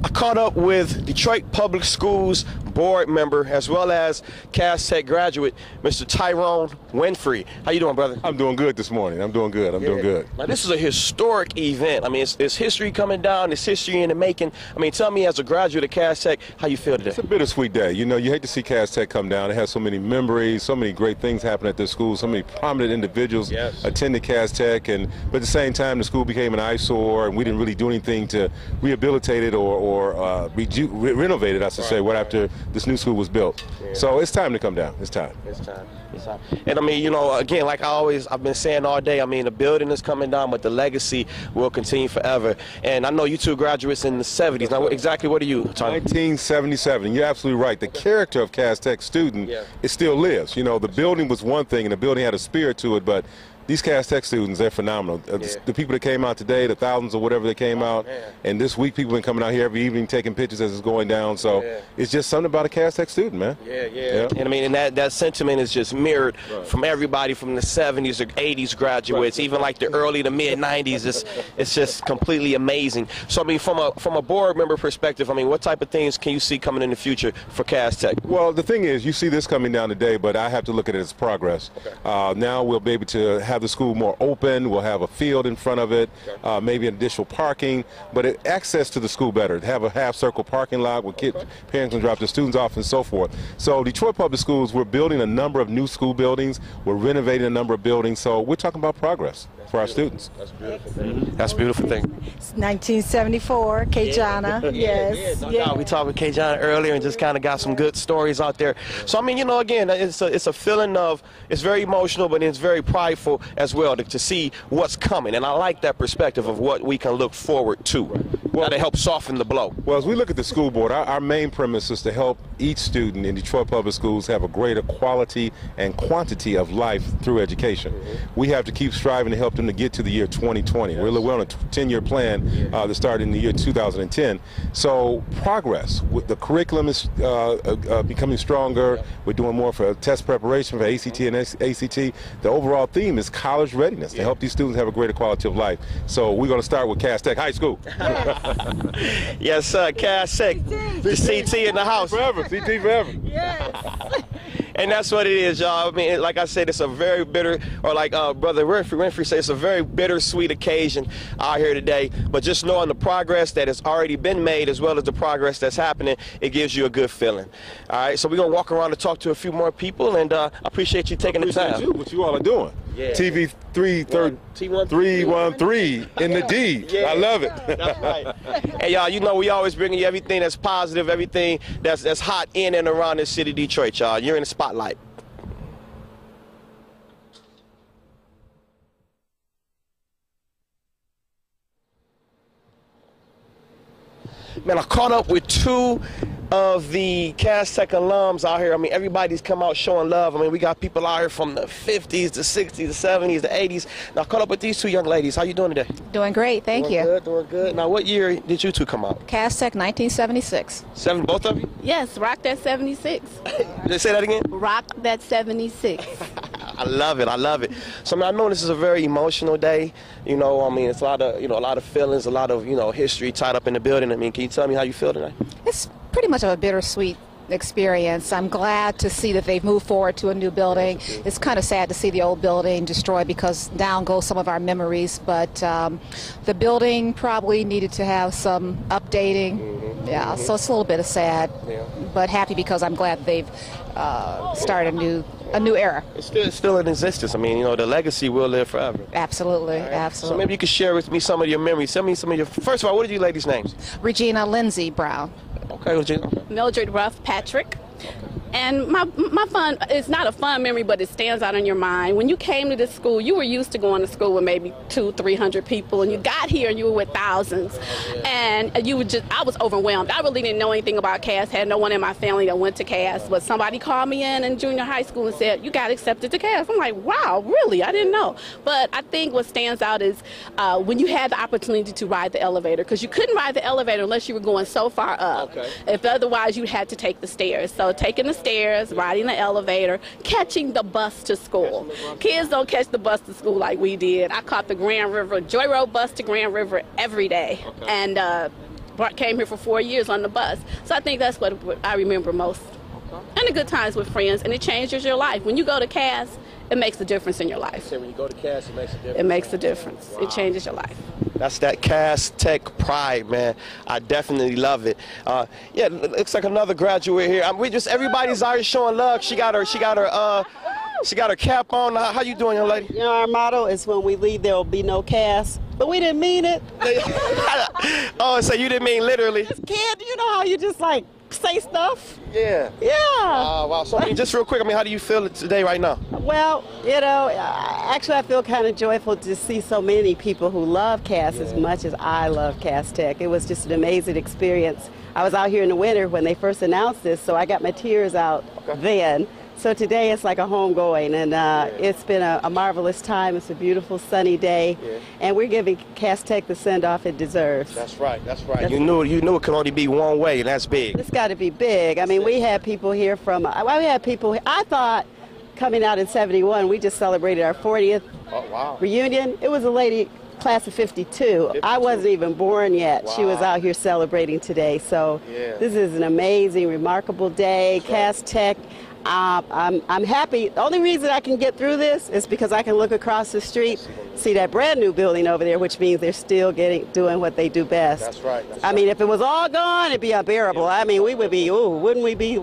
I caught up with Detroit Public Schools board member as well as Cass Tech graduate, Mr. Tyrone Winfrey. How you doing, brother? I'm doing good this morning. I'm doing good. I'm doing good. Now, this is a historic event. I mean, it's history coming down. It's history in the making. I mean, tell me as a graduate of Cass Tech, how you feel today? It's a bittersweet day. You know, you hate to see Cass Tech come down. It has so many memories, so many great things happen at this school, so many prominent individuals attended Cass Tech, but at the same time, the school became an eyesore, and we didn't really do anything to rehabilitate it or renovate it, I should say, after this new school was built. So it's time to come down. It's time. It's time. It's time. And I mean, you know, again, like I've been saying all day, I mean, the building is coming down, but the legacy will continue forever. And I know you two graduates in the 70s. Now, exactly what are you, Tom? 1977. You're absolutely right. The character of Cass Tech student, it still lives. You know, the building was one thing, and the building had a spirit to it, but these Cass Tech students, they're phenomenal. The people that came out today, the thousands or whatever that came out, and this week people have been coming out here every evening taking pictures as it's going down. So it's just something about a Cass Tech student, man. And I mean, and that sentiment is just mirrored from everybody from the 70s or 80s graduates, even like the early to mid 90s. It's just completely amazing. So I mean, from a board member perspective, I mean, what type of things can you see coming in the future for Cass Tech? Well, the thing is, you see this coming down today, but I have to look at it as progress. Now we'll be able to have the school more open. We'll have a field in front of it, maybe additional parking, but access to the school better. Have a half-circle parking lot where parents can drop their students off and so forth. So Detroit Public Schools, we're building a number of new school buildings. We're renovating a number of buildings. So we're talking about progress for our students. That's a beautiful thing. That's a beautiful thing. It's 1974, Kajana. Yes. We talked with Kajana earlier and just kind of got some good stories out there. So I mean, you know, again, it's a feeling of, it's very emotional, but it's very prideful as well to see what's coming. And I like that perspective of what we can look forward to. Well, to help soften the blow. Well, as we look at the school board, our main premise is to help each student in Detroit Public Schools have a greater quality and quantity of life through education. We have to keep striving to help them to get to the year 2020. We're on a 10-year plan that started in the year 2010. So progress. The curriculum is becoming stronger. We're doing more for test preparation for ACT and ACT. The overall theme is college readiness to help these students have a greater quality of life. So we're going to start with Cass Tech High School. Yes, sir. Cass Tech. The CT in the house. Forever. CT forever. Yes. And that's what it is, y'all. I mean, like I said, it's a very bitter, or like Brother Winfrey said, it's a very bittersweet occasion out here today. But just knowing the progress that has already been made as well as the progress that's happening, it gives you a good feeling. All right, so we're going to walk around and talk to a few more people, and I apprate you taking the time. What you all are doing. TV 313 in the D. I love it. That's right. And y'all, you know, we always bring you everything that's positive, everything that's hot in and around the city of Detroit, y'all. You're in the spotlight. Man, I caught up with two of the Cass Tech alums out here. I mean, everybody's come out showing love. I mean, we got people out here from the 50s, the 60s, the 70s, the 80s. Now, I caught up with these two young ladies. How you doing today? Doing great, thank you. Good, doing good. Now, what year did you two come out? Cass Tech, 1976. Both of you? Yes, rock that 76. Did say that again? Rock that 76. I love it. I love it. So I mean, I know this is a very emotional day. You know, I mean, it's a lot of feelings, a lot of, history tied up in the building. I mean, can you tell me how you feel tonight? It's pretty much of a bittersweet experience. I'm glad to see that they've moved forward to a new building. It's kind of sad to see the old building destroyed because down go some of our memories, but the building probably needed to have some updating. So it's a little bit of sad, but happy because I'm glad they've started a new era. It's still in existence. I mean, the legacy will live forever. Absolutely, absolutely. So maybe you could share with me some of your memories. Tell me some of your, first of all, what are you ladies' names? Regina Lindsay Brown. Okay, Regina. Mildred Ruff Patrick. And my fun, it's not a fun memory, but it stands out in your mind. When you came to this school, you were used to going to school with maybe 200-300 people, and you got here and you were with thousands. And you would I was overwhelmed. I really didn't know anything about Cass, had no one in my family that went to Cass, but somebody called me in junior high school and said, you got accepted to Cass. I'm like, wow, really? I didn't know. But I think what stands out is when you had the opportunity to ride the elevator, because you couldn't ride the elevator unless you were going so far up. If otherwise, you had to take the stairs. So taking the stairs, riding the elevator, catching the bus to school. Kids don't catch the bus to school like we did. I caught the Grand River, Joy Road bus to Grand River every day. And came here for 4 years on the bus. So I think that's what I remember most. And the good times with friends, and it changes your life. When you go to Cass, it makes a difference in your life. So when you go to Cass, it makes a difference. It makes a difference. Wow. It changes your life. That's that Cass Tech pride, man. I definitely love it. Yeah, looks like another graduate here. Everybody's out here showing love. She got her cap on. How you doing, young lady? You know, our motto is when we leave, there will be no Cass. But we didn't mean it. Oh, so you didn't mean literally? This kid, you know how you just like say stuff? Yeah. Yeah. Wow. So, I mean, just real quick, how do you feel today right now? Well, you know, actually I feel kind of joyful to see so many people who love Cass as much as I love Cass Tech. It was just an amazing experience. I was out here in the winter when they first announced this, so I got my tears out then. So today it's like a homegoing, and it's been a marvelous time. It's a beautiful sunny day, and we're giving Cass Tech the send-off it deserves. That's right. You knew it could only be one way, and that's big. It's got to be big. I mean, we had people here from, I thought coming out in 71, we just celebrated our 40th reunion. It was a lady, class of 52. I wasn't even born yet. Wow. She was out here celebrating today. So this is an amazing, remarkable day. Cass Tech. I'm happy. The only reason I can get through this is because I can look across the street, see that brand new building over there, which means they're still doing what they do best. That's right. I mean, if it was all gone, it'd be unbearable. I mean, we would be, wouldn't we be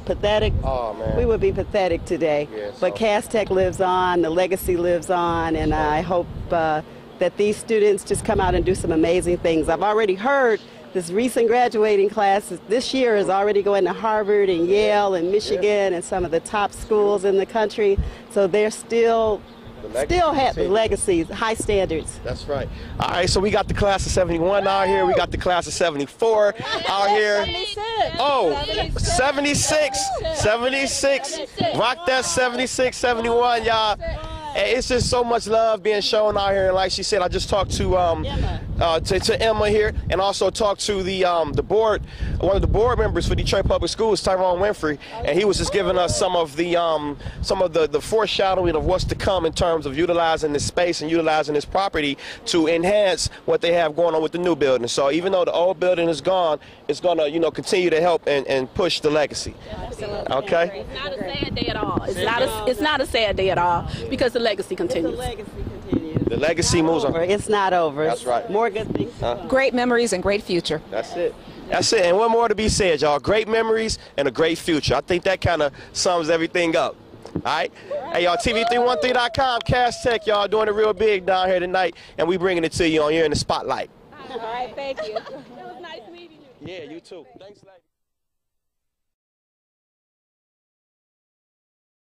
pathetic? Oh, man. We would be pathetic today. But Cass Tech lives on, the legacy lives on, and I hope that these students just come out and do some amazing things. I've already heard this recent graduating class this year is already going to Harvard and Yale and Michigan and some of the top schools in the country. So they're still have the legacies, high standards. That's right. All right, so we got the class of 71 out here. We got the class of 74 out here. 76. Oh, 76. Rock that 76, 71, y'all. It's just so much love being shown out here, and like she said, I just talked to Emma here, and also talked to the board, one of the board members for Detroit Public Schools, Tyrone Winfrey, and he was just giving us some of the foreshadowing of what's to come in terms of utilizing this space and utilizing this property to enhance what they have going on with the new building. So even though the old building is gone, it's going to continue to help and push the legacy. Absolutely. Okay. It's not a sad day at all. It's not a sad day at all because the legacy continues. The legacy continues. The legacy moves on. It's not over. That's right. More good things. Great memories and great future. That's it. That's it. And one more to be said, y'all. Great memories and a great future. I think that kind of sums everything up. All right? Hey, y'all, pt.2.com, Cass Tech, y'all, doing it real big down here tonight, and we bringing it to you on here in the spotlight. All right, thank you. It was nice meeting you. Yeah, you too. Thanks, lady.